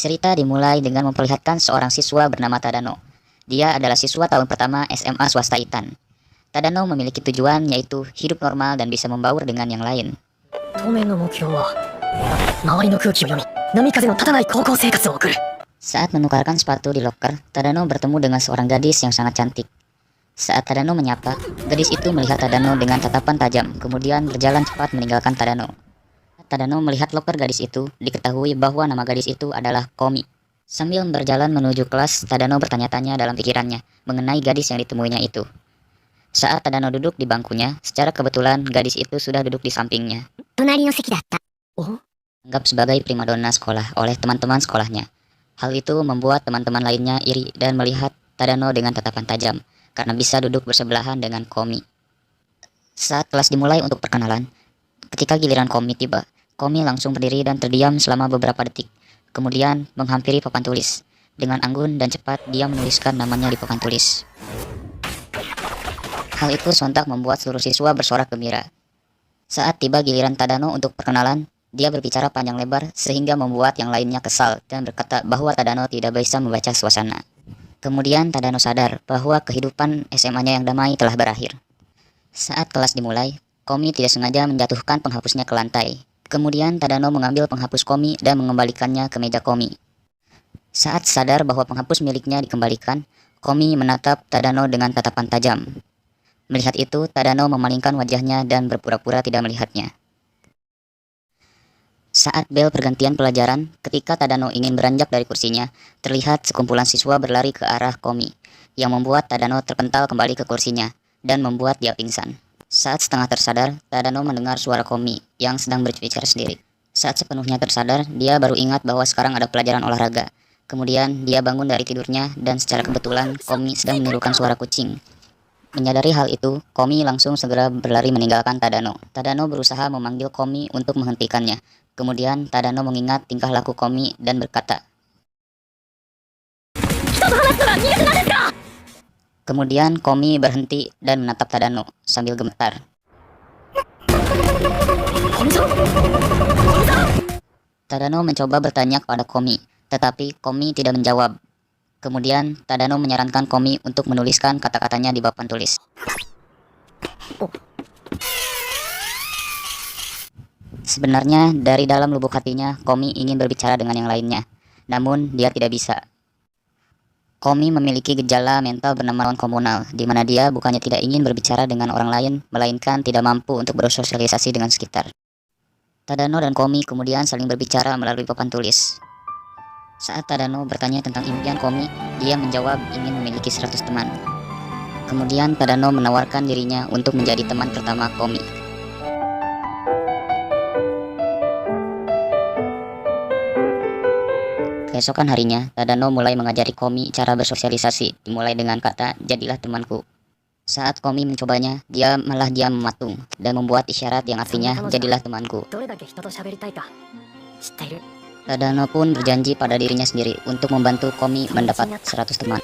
Cerita dimulai dengan memperlihatkan seorang siswa bernama Tadano. Dia adalah siswa tahun pertama SMA swasta Itan. Tadano memiliki tujuan yaitu hidup normal dan bisa membaur dengan yang lain. 当面の目標は周りの空気を読み波風の立たない高校生活を送る。 Saat menukarkan sepatu di loker, Tadano bertemu dengan seorang gadis yang sangat cantik. Saat Tadano menyapa, gadis itu melihat Tadano dengan tatapan tajam, kemudian berjalan cepat meninggalkan Tadano. Tadano melihat loker gadis itu, diketahui bahwa nama gadis itu adalah Komi. Sambil berjalan menuju kelas, Tadano bertanya-tanya dalam pikirannya mengenai gadis yang ditemuinya itu. Saat Tadano duduk di bangkunya, secara kebetulan gadis itu sudah duduk di sampingnya. 隣の席だった。お Anggap sebagai primadona sekolah oleh teman-teman sekolahnya. Hal itu membuat teman-teman lainnya iri dan melihat Tadano dengan tatapan tajam, karena bisa duduk bersebelahan dengan Komi. Saat kelas dimulai untuk perkenalan, ketika giliran Komi tiba, Komi langsung berdiri dan terdiam selama beberapa detik. Kemudian menghampiri papan tulis. Dengan anggun dan cepat, dia menuliskan namanya di papan tulis. Hal itu sontak membuat seluruh siswa bersorak gembira. Saat tiba giliran Tadano untuk perkenalan, dia berbicara panjang lebar sehingga membuat yang lainnya kesal dan berkata bahwa Tadano tidak bisa membaca suasana. Kemudian Tadano sadar bahwa kehidupan SMA-nya yang damai telah berakhir. Saat kelas dimulai, Komi tidak sengaja menjatuhkan penghapusnya ke lantai. Kemudian Tadano mengambil penghapus Komi dan mengembalikannya ke meja Komi. Saat sadar bahwa penghapus miliknya dikembalikan, Komi menatap Tadano dengan tatapan tajam. Melihat itu, Tadano memalingkan wajahnya dan berpura-pura tidak melihatnya. Saat bel pergantian pelajaran, ketika Tadano ingin beranjak dari kursinya, terlihat sekumpulan siswa berlari ke arah Komi, yang membuat Tadano terpental kembali ke kursinya, dan membuat dia pingsan. Saat setengah tersadar, Tadano mendengar suara Komi, yang sedang berbicara sendiri. Saat sepenuhnya tersadar, dia baru ingat bahwa sekarang ada pelajaran olahraga. Kemudian, dia bangun dari tidurnya, dan secara kebetulan, Komi sedang menirukan suara kucing. Menyadari hal itu, Komi langsung segera berlari meninggalkan Tadano. Tadano berusaha memanggil Komi untuk menghentikannya. Kemudian Tadano mengingat tingkah laku Komi dan berkata. Kemudian Komi berhenti dan menatap Tadano sambil gemetar. Tadano mencoba bertanya kepada Komi, tetapi Komi tidak menjawab. Kemudian Tadano menyarankan Komi untuk menuliskan kata-katanya di papan tulis. Sebenarnya dari dalam lubuk hatinya, Komi ingin berbicara dengan yang lainnya. Namun dia tidak bisa. Komi memiliki gejala mental bernama non-komunal, di mana dia bukannya tidak ingin berbicara dengan orang lain, melainkan tidak mampu untuk bersosialisasi dengan sekitar. Tadano dan Komi kemudian saling berbicara melalui papan tulis. Saat Tadano bertanya tentang impian Komi, dia menjawab ingin memiliki 100 teman. Kemudian Tadano menawarkan dirinya untuk menjadi teman pertama Komi. Keesokan harinya, Tadano mulai mengajari Komi cara bersosialisasi, dimulai dengan kata, jadilah temanku. Saat Komi mencobanya, dia malah diam mematung, dan membuat isyarat yang artinya, jadilah temanku. Tadano pun berjanji pada dirinya sendiri untuk membantu Komi mendapat 100 teman.